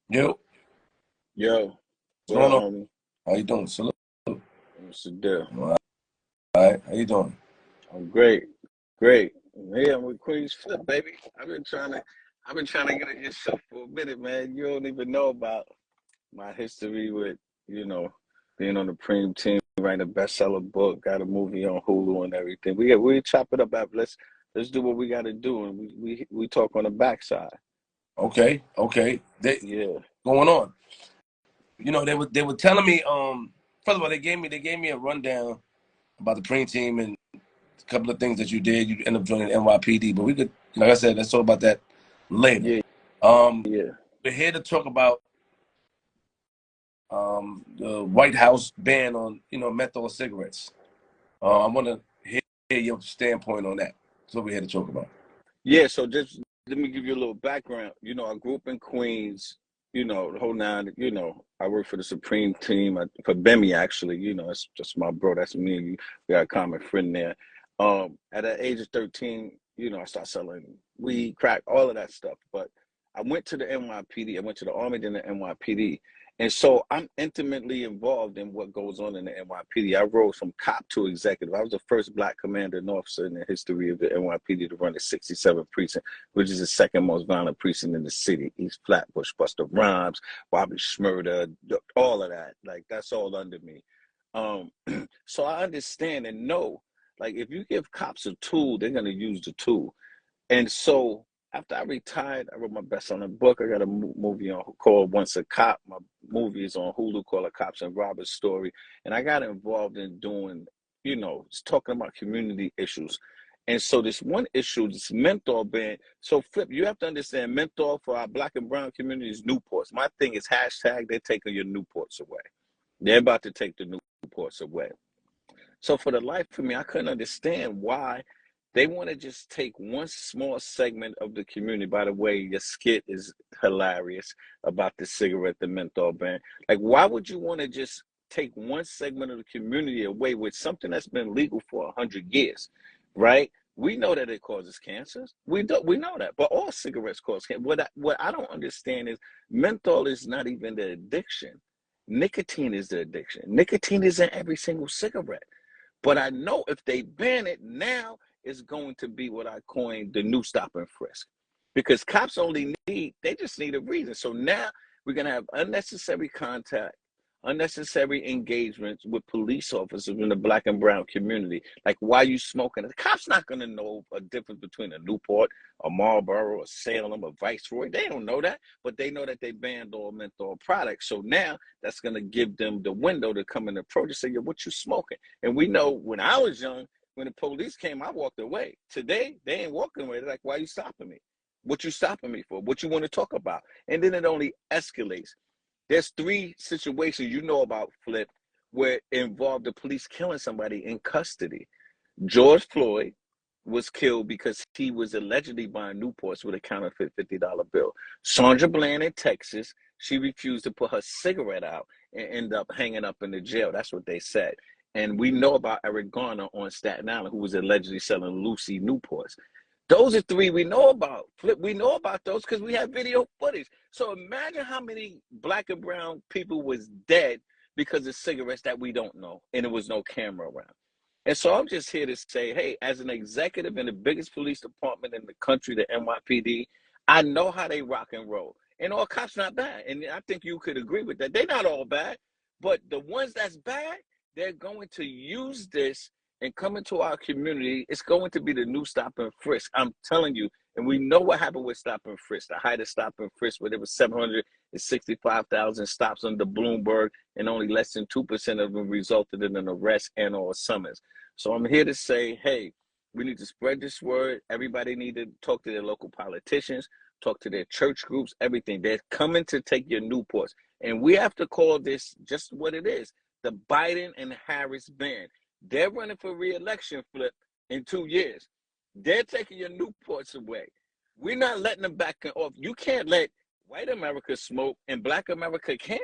Yo, Yo, what's what up, going on? homie? How you doing? Salute. What's the deal? All right. How you doing? I'm great, great. I'm with Queenzflip, baby. I've been trying to get at your show for a minute, man. You don't even know about my history with, you know, being on the Preem team, writing a bestseller book, got a movie on Hulu and everything. We chop it up after. Let's do what we got to do, and we talk on the backside. Okay. Yeah, Going on. They were telling me. First of all, they gave me a rundown about the Preem team and a couple of things that you did. You ended up joining NYPD, but we could, like I said, let's talk about that later. yeah, Um, yeah. we're here to talk about the White House ban on menthol cigarettes. I want to hear your standpoint on that. That's what we're here to talk about. Yeah, so just let me give you a little background. I grew up in Queens, the whole nine, I work for the Supreme team for Bemi, actually. It's just my bro. That's me. We got a common friend there. At the age of 13, I started selling weed, crack, all of that stuff. But I went to the NYPD. I went to the Army, then the NYPD. And so I'm intimately involved in what goes on in the NYPD. I rose from cop to executive. I was the first black commander and officer in the history of the NYPD to run the 67th precinct, which is the second most violent precinct in the city. East Flatbush, Buster Rhymes, Bobby Schmurda, all of that. Like, that's all under me. Um, so I understand and know, like, if you give cops a tool, they're going to use the tool. And so after I retired, I wrote my best-selling book. I got a movie on called Once a Cop. My movie is on Hulu called A Cops and Robbers Story. And I got involved in doing, talking about community issues. And so this one issue, this menthol ban. So Flip, you have to understand menthol for our black and brown communities, Newports. My thing is hashtag they're taking your Newports away. They're about to take the Newports away. So for the life of me, I couldn't understand why they want to just take one small segment of the community. By the way, your skit is hilarious about the cigarette, the menthol ban. Like, why would you want to just take one segment of the community away with something that's been legal for 100 years, right? We know that it causes cancers. We know that, but all cigarettes cause cancer. What I don't understand is menthol is not even the addiction. Nicotine is the addiction. Nicotine is in every single cigarette. But I know if they ban it now, it's going to be what I coined the new stop and frisk. Because cops they just need a reason. So now we're going to have unnecessary contact, unnecessary engagements with police officers in the black and brown community. Like, why you smoking? The cop's not going to know a difference between a Newport, a Marlboro, a Salem, a Viceroy. They don't know that, but they know that they banned all menthol products. So now that's going to give them the window to come and approach and say, "Yo, what you smoking?" And we know when I was young, when the police came, I walked away. Today, they ain't walking away. They're like, "Why are you stopping me? What you stopping me for? What you want to talk about?" And then it only escalates. There's three situations about, Flip, where it involved the police killing somebody in custody. George Floyd was killed because he was allegedly buying Newports with a counterfeit $50 bill. Sandra Bland in Texas, she refused to put her cigarette out and ended up hanging up in the jail. That's what they said. And we know about Eric Garner on Staten Island, who was allegedly selling Lucy Newports. Those are three we know about. Flip, we know about those because we have video footage. So imagine how many black and brown people was dead because of cigarettes that we don't know, and there was no camera around. And so I'm just here to say, hey, as an executive in the biggest police department in the country, the NYPD, I know how they rock and roll. And all cops not bad. And I think you could agree with that. They're not all bad, but the ones that's bad, they're going to use this and come into our community. It's going to be the new stop and frisk. I'm telling you. And we know what happened with stop and frisk. The height of stop and frisk, where there was 765,000 stops under Bloomberg, and only less than 2% of them resulted in an arrest and or a summons. So I'm here to say, hey, we need to spread this word. Everybody need to talk to their local politicians, talk to their church groups, everything. They're coming to take your Newports. And we have to call this just what it is, the Biden and Harris ban. They're running for re-election, Flip, in 2 years. They're taking your Newports away. We're not letting them back off. You can't let white America smoke and black America can't.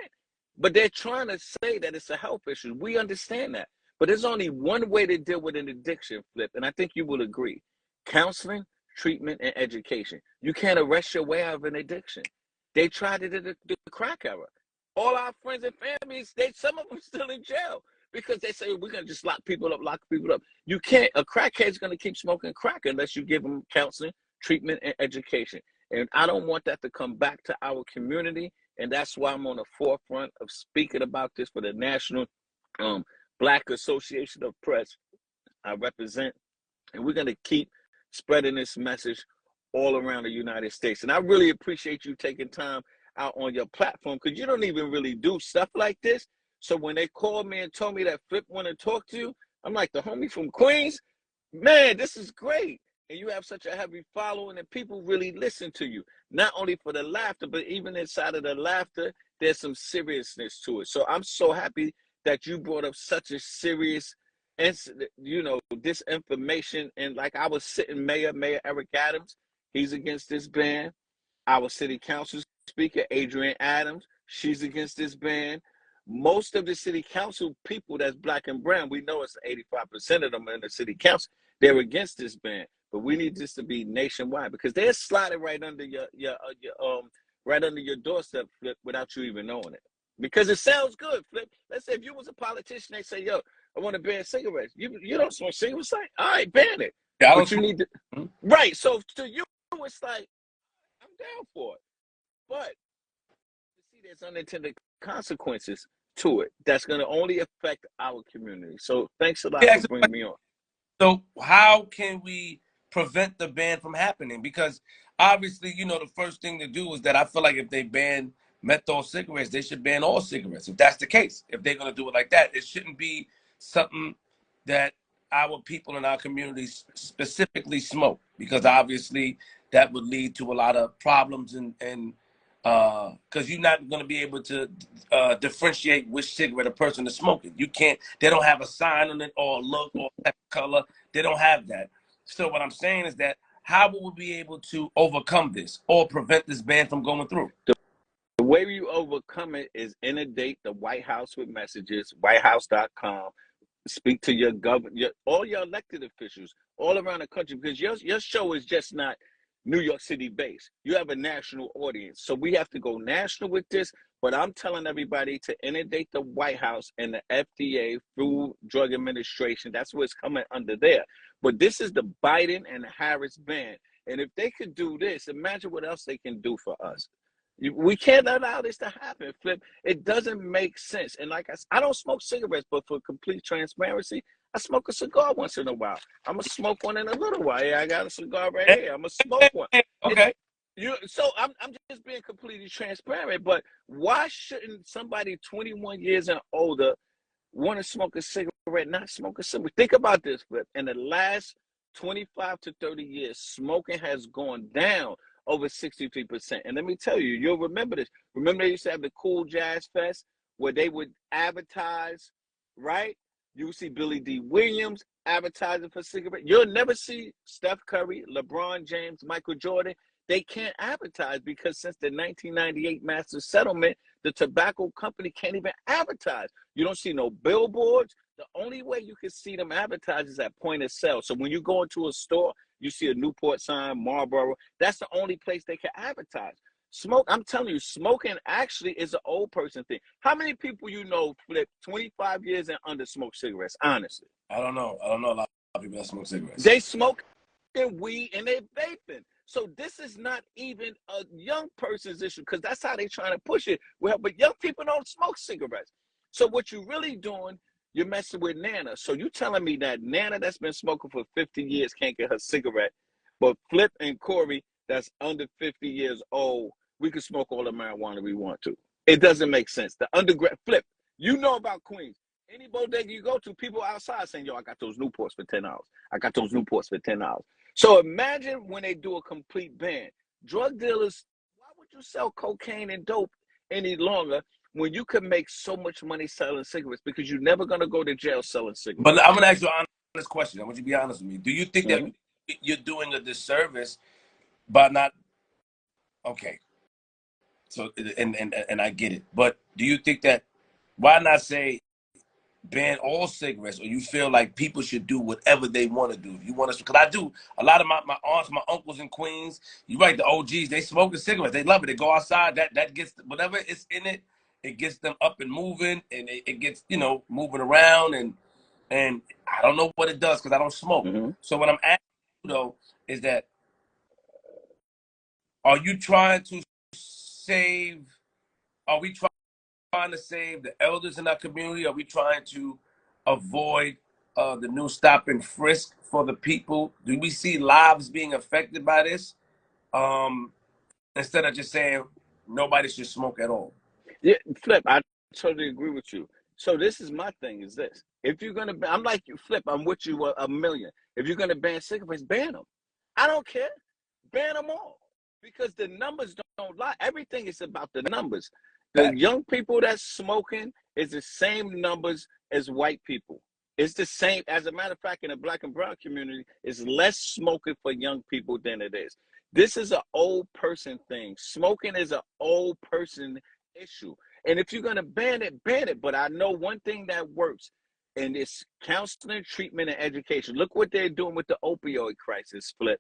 But they're trying to say that it's a health issue. We understand that. But there's only one way to deal with an addiction, Flip, and I think you will agree. Counseling, treatment, and education. You can't arrest your way out of an addiction. They tried it in the crack era. All our friends and families, some of them still in jail because they say we're gonna just lock people up. You can't. A crackhead's gonna keep smoking crack unless you give them counseling, treatment, and education. And I don't want that to come back to our community. And that's why I'm on the forefront of speaking about this for the National Black Association of Press I represent. And we're gonna keep spreading this message all around the United States. And I really appreciate you taking time out on your platform because you don't even really do stuff like this. So when they called me and told me that Flip want to talk to you, I'm like, the homie from Queens, man, this is great. And you have such a heavy following and people really listen to you, not only for the laughter, but even inside of the laughter, there's some seriousness to it. So I'm so happy that you brought up such a serious incident, this information. And like I was sitting Mayor Eric Adams, he's against this ban. Our city council speaker, Adrienne Adams, she's against this ban. Most of the city council people that's black and brown, we know it's 85% of them in the city council, they're against this ban. But we need this to be nationwide because they're sliding right under your right under your doorstep, Flip, without you even knowing it. Because it sounds good, Flip. Let's say if you was a politician, they say, yo, I want to ban cigarettes. You don't smoke cigarettes, like, all right, ban it. Yeah, but you need to right. So to you, it's like, I'm down for it. But you see there's unintended consequences to it that's going to only affect our community. So thanks a lot for bringing me on. So how can we prevent the ban from happening? Because obviously, the first thing to do is that I feel like if they ban menthol cigarettes, they should ban all cigarettes. If that's the case, if they're going to do it like that, it shouldn't be something that our people in our communities specifically smoke, because obviously that would lead to a lot of problems and because you're not going to be able to differentiate which cigarette a person is smoking. You can't. They don't have a sign on it or a look or color. They don't have that. So what I'm saying is that how will we be able to overcome this or prevent this ban from going through? The way you overcome it is inundate the White House with messages, whitehouse.com. Speak to your government, all your elected officials all around the country, because your show is just not New York City based. You have a national audience. So we have to go national with this. But I'm telling everybody to inundate the White House and the FDA, Food Drug Administration. That's what's coming under there. But this is the Biden and Harris ban. And if they could do this, imagine what else they can do for us. We can't allow this to happen, Flip. It doesn't make sense. And like I said, I don't smoke cigarettes, but for complete transparency, I smoke a cigar once in a while. I'm going to smoke one in a little while. Yeah, I got a cigar right here. I'm going to smoke one. Okay. So I'm just being completely transparent. But why shouldn't somebody 21 years and older want to smoke a cigarette, not smoke a cigarette? Think about this, Flip. In the last 25 to 30 years, smoking has gone down over 63%. And let me tell you, you'll remember this. Remember they used to have the Cool Jazz Fest where they would advertise, right? You would see Billy D. Williams advertising for cigarettes. You'll never see Steph Curry, LeBron James, Michael Jordan. They can't advertise because since the 1998 master settlement, the tobacco company can't even advertise. You don't see no billboards. The only way you can see them advertise is at point of sale. So when you go into a store, you see a Newport sign, Marlboro. That's the only place they can advertise. Smoke, I'm telling you, smoking actually is an old person thing. How many people Flip, 25 years and under smoke cigarettes, honestly? I don't know a lot of people that smoke cigarettes. They smoke weed and they vaping. So this is not even a young person's issue because that's how they're trying to push it. Well, but young people don't smoke cigarettes. So what you're really doing, you're messing with Nana. So you telling me that Nana that's been smoking for 50 years can't get her cigarette, but Flip and Corey that's under 50 years old, we can smoke all the marijuana we want to. It doesn't make sense. The undergrad, Flip, you know about Queens. Any bodega you go to, people outside saying, yo, I got those Newports for $10. I got those Newports for $10. So imagine when they do a complete ban. Drug dealers, why would you sell cocaine and dope any longer when you can make so much money selling cigarettes? Because you're never going to go to jail selling cigarettes. But I'm going to ask you an honest question. I want you to be honest with me. Do you think that you're doing a disservice by not, okay, so, and I get it, but do you think that, why not say ban all cigarettes, or you feel like people should do whatever they want to do? You want us, because I do. A lot of my aunts, my uncles in Queens, you're right, the OGs, they smoking cigarettes. They love it. They go outside. That gets whatever is in it. It gets them up and moving, and it gets, you know, moving around, and I don't know what it does because I don't smoke. Mm-hmm. So what I'm asking you though is that, are you trying to save? Are we trying to save the elders in our community? Are we trying to avoid the new stop and frisk for the people? Do we see lives being affected by this? Instead of just saying nobody should smoke at all. Yeah, Flip, I totally agree with you. So this is my thing: is this? If you're gonna, I'm like you, Flip. I'm with you a million. If you're gonna ban cigarettes, ban them. I don't care. Ban them all because the numbers don't lie. Everything is about the numbers. The Facts. young people that's smoking is the same numbers as white people. It's the same. As a matter of fact, in the black and brown community, it's less smoking for young people than it is. This is an old person thing. Smoking is an old person issue. And if you're going to ban it, ban it. But I know one thing that works, and it's counseling, treatment, and education. Look what they're doing with the opioid crisis, Flip,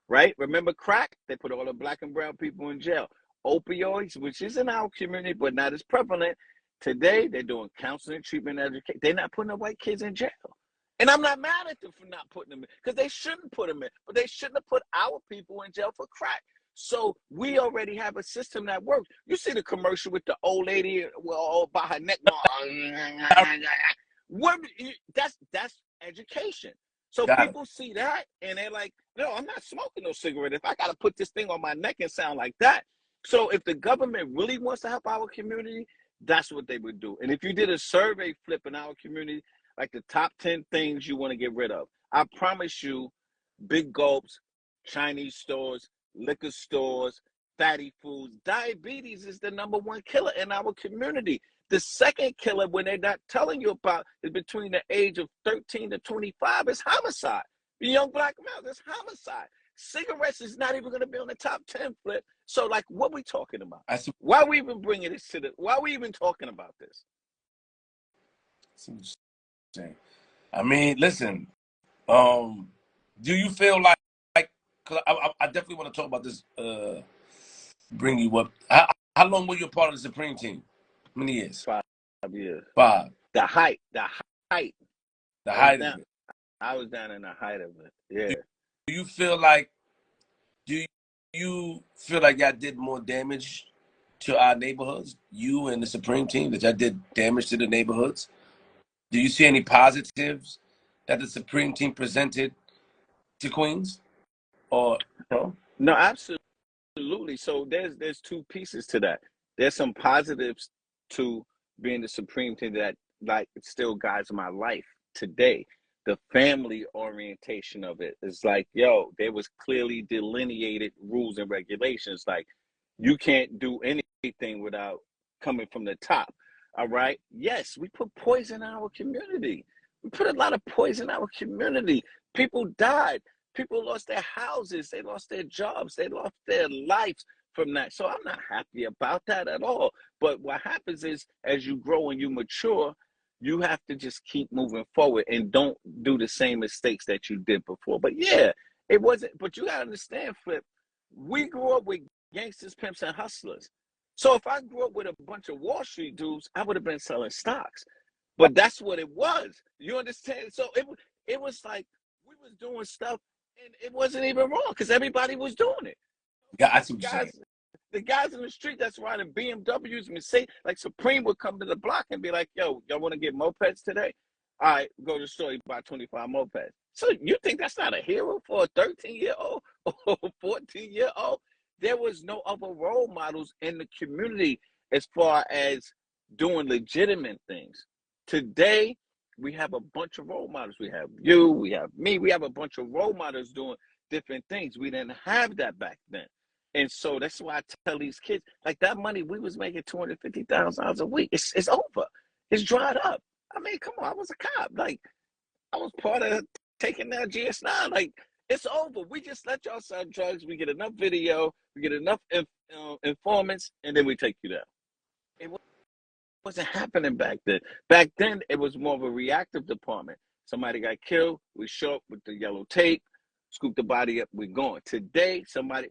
right? Remember crack? They put all the black and brown people in jail. Opioids, which is in our community, but not as prevalent. Today, they're doing counseling, treatment, and education. They're not putting the white kids in jail. And I'm not mad at them for not putting them in, because they shouldn't put them in. But they shouldn't have put our people in jail for crack. So we already have a system that works. You see the commercial with the old lady, well, by her neck. What? That's education. So Got it. people see that and they're like, no, I'm not smoking no cigarette if I got to put this thing on my neck and sound like that. So if the government really wants to help our community, that's what they would do. And if you did a survey, Flip, in our community, like the top 10 things you want to get rid of, I promise you, big gulps, Chinese stores, liquor stores, fatty foods. Diabetes is the number one killer in our community. The second killer, when they're not telling you about, is between the age of 13 to 25, is homicide. The young black males, is homicide. Cigarettes is not even going to be on the top 10, Flip. So, like, what are we talking about? I see Why are we even bringing this to the, why are we even talking about this? what you're saying. I mean, listen. Do you feel like? Cause I definitely want to talk about this. Bring you up. How long were you a part of the Supreme Team? How many years? 5 years. 5. The height. The I was height of down. it. I was down in the height of it. Yeah. Do you feel like? Do you feel like y'all did more damage to our neighborhoods? You and the Supreme Team, that y'all did damage to the neighborhoods? Do you see any positives that the Supreme Team presented to Queens? Or no? No, absolutely. So there's two pieces to that. There's some positives to being the Supreme Team that like it still guides my life today. The family orientation of it is like, yo, there was clearly delineated rules and regulations. Like you can't do anything without coming from the top. All right. Yes, we put poison in our community. We put a lot of poison in our community. People died. People lost their houses, they lost their jobs, they lost their lives from that. So I'm not happy about that at all. But what happens is, as you grow and you mature, you have to just keep moving forward and don't do the same mistakes that you did before. But yeah, it wasn't, but you gotta understand, Flip, we grew up with gangsters, pimps, and hustlers. So if I grew up with a bunch of Wall Street dudes, I would have been selling stocks. But that's what it was. You understand? So it was like we was doing stuff and it wasn't even wrong because everybody was doing it. Yeah, I see what you're saying. Guys, the guys in the street that's riding BMWs, Mercedes, like Supreme would come to the block and be like, "Yo, y'all want to get mopeds today? All right, go to the store, you buy 25 mopeds." So you think that's not a hero for a 13-year-old or 14-year-old? There was no other role models in the community as far as doing legitimate things. Today, we have a bunch of role models. We have you, we have me, we have a bunch of role models doing different things. We didn't have that back then. And so that's why I tell these kids, like that money we was making $250,000 a week. It's over. It's dried up. I mean, come on, I was a cop. Like I was part of taking that GS9. Like it's over. We just let y'all sell drugs. We get enough video. We get enough informants, and then we take you down. It wasn't happening back then. Back then, it was more of a reactive department. Somebody got killed, we show up with the yellow tape, scoop the body up, we're going. Today, somebody,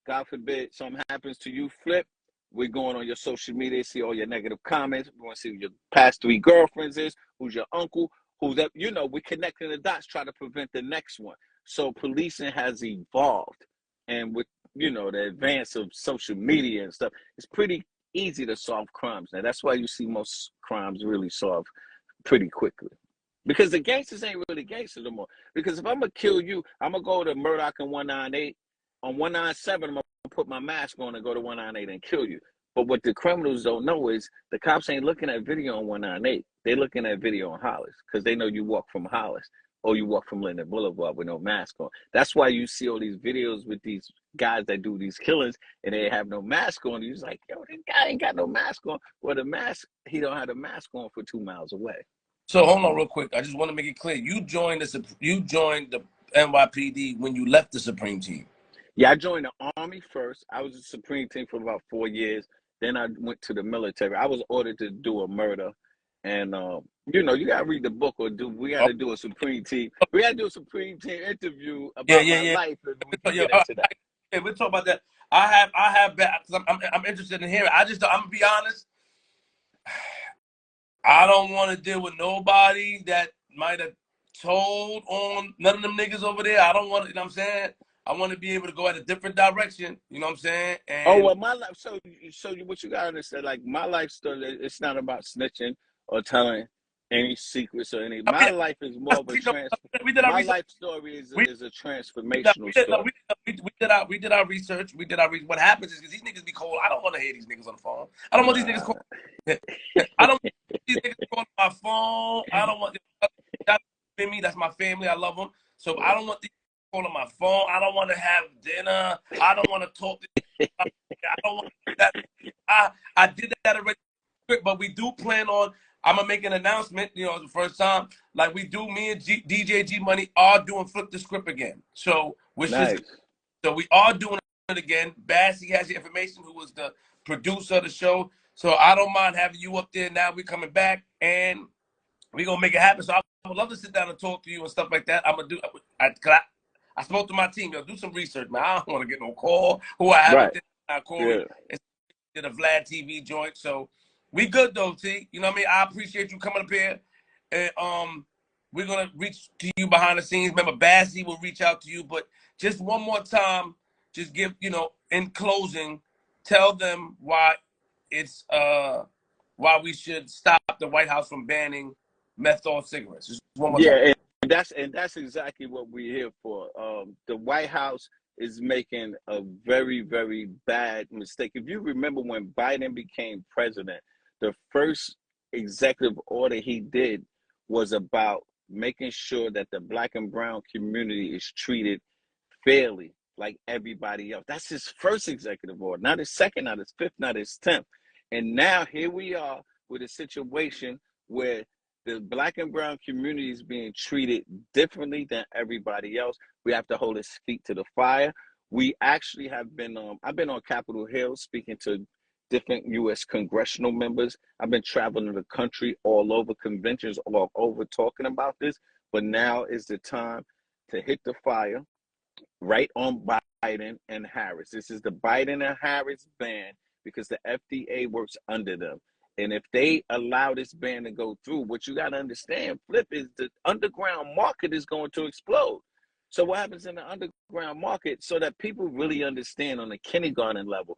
God forbid, something happens to you, Flip, we're going on your social media, see all your negative comments. We want to see who your past 3 girlfriends is, who's your uncle, who's that. You know, we're connecting the dots, try to prevent the next one. So policing has evolved. And with, you know, the advance of social media and stuff, it's pretty easy to solve crimes now. That's why you see most crimes really solved pretty quickly. Because the gangsters ain't really gangsters no more. Because if I'm going to kill you, I'm going to go to Murdoch and 198. On 197, I'm going to put my mask on and go to 198 and kill you. But what the criminals don't know is the cops ain't looking at video on 198. They're looking at video on Hollis because they know you walk from Hollis or you walk from Linden Boulevard with no mask on. That's why you see all these videos with these guys that do these killings and they have no mask on. You're like, yo, this guy ain't got no mask on. Well, the mask, he don't have the mask on for 2 miles away. So hold on real quick. I just want to make it clear. You joined the NYPD when you left the Supreme Team. Yeah, I joined the Army first. I was a Supreme Team for about 4 years. Then I went to the military. I was ordered to do a murder. And, you know, you got to read the book we got to do a Supreme Team. We got to do a Supreme Team interview about my life. And we can get into that. Yeah, we'll talk about that. I have because I'm interested in hearing. I'm going to be honest. I don't want to deal with nobody that might have told on none of them niggas over there. I don't want to, you know what I'm saying? I want to be able to go at a different direction. You know what I'm saying? And well, my life. So what you got to understand, like my life story, it's not about snitching or telling any secrets or any. My life is more of a my life story is a transformational story. We did our research. What happens is because these niggas be cold. I don't want to hear these niggas on the phone. I don't want these niggas calling. I don't want these niggas calling my phone. I don't want me. That's my family. I love them. So I don't want these on my phone. I don't want to have dinner. I don't want to talk. I don't want to do that. I did that already, but we do plan on. I'm gonna make an announcement. You know, the first time, like we do. Me and DJ G Money are doing Flip the Script again. So nice. So we are doing it again. Bassy has your information. Who was the producer of the show? So I don't mind having you up there. Now we're coming back and we're gonna make it happen. So I would love to sit down and talk to you and stuff like that. I'm gonna do. I spoke to my team. Yo, do some research, man. I don't want to get no call. Who I haven't I called. It's did a Vlad TV joint. So we good though, T. You know what I mean? I appreciate you coming up here. And we're gonna reach to you behind the scenes. Remember, Bassy will reach out to you. But just one more time, just give, you know, in closing, tell them why it's why we should stop the White House from banning menthol cigarettes. Just one more time. And that's exactly what we're here for. The White House is making a very, very bad mistake. If you remember when Biden became president, the first executive order he did was about making sure that the Black and brown community is treated fairly like everybody else. That's his first executive order, not his second, not his fifth, not his 10th. And now here we are with a situation where the Black and brown community is being treated differently than everybody else. We have to hold his feet to the fire. We actually have been, I've been on Capitol Hill speaking to different U.S. congressional members. I've been traveling the country all over, conventions all over talking about this. But now is the time to hit the fire right on Biden and Harris. This is the Biden and Harris ban because the FDA works under them. And if they allow this ban to go through, what you got to understand, Flip, is the underground market is going to explode. So what happens in the underground market so that people really understand on a kindergarten level,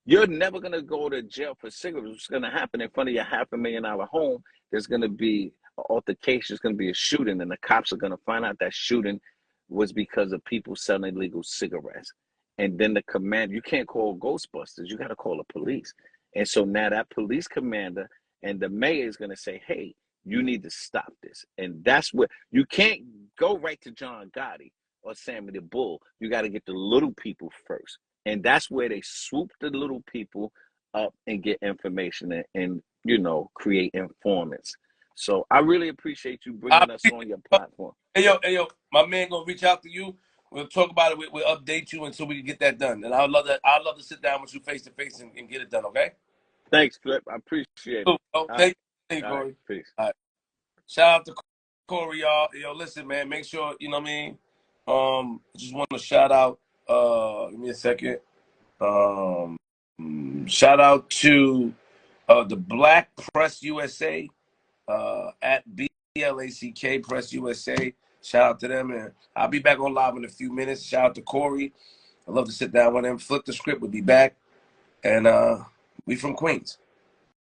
you're never going to go to jail for cigarettes. What's going to happen in front of your $500,000 home, there's going to be an altercation, there's going to be a shooting, and the cops are going to find out that shooting was because of people selling illegal cigarettes. And then the command, you can't call Ghostbusters, you got to call the police. And so now that police commander and the mayor is going to say, hey, you need to stop this. And that's where you can't go right to John Gotti or Sammy the Bull. You got to get the little people first. And that's where they swoop the little people up and get information and you know, create informants. So I really appreciate you bringing us on your platform. Hey, yo, my man going to reach out to you. We'll talk about it. We'll update you until we can get that done. And I'd love to sit down with you face to face and get it done, okay? Thanks, Flip. I appreciate it. Oh, All right. thank you, All right. Corey. Peace. All right. Shout out to Corey, y'all. Yo, listen, man, make sure, you know what I mean? Just want to shout out, give me a second. Um, Shout out to the Black Press USA, at BLACK Press USA. Shout out to them, and I'll be back on live in a few minutes. Shout out to Corey. I love to sit down with him, flip the script, we'll be back, and we from Queens.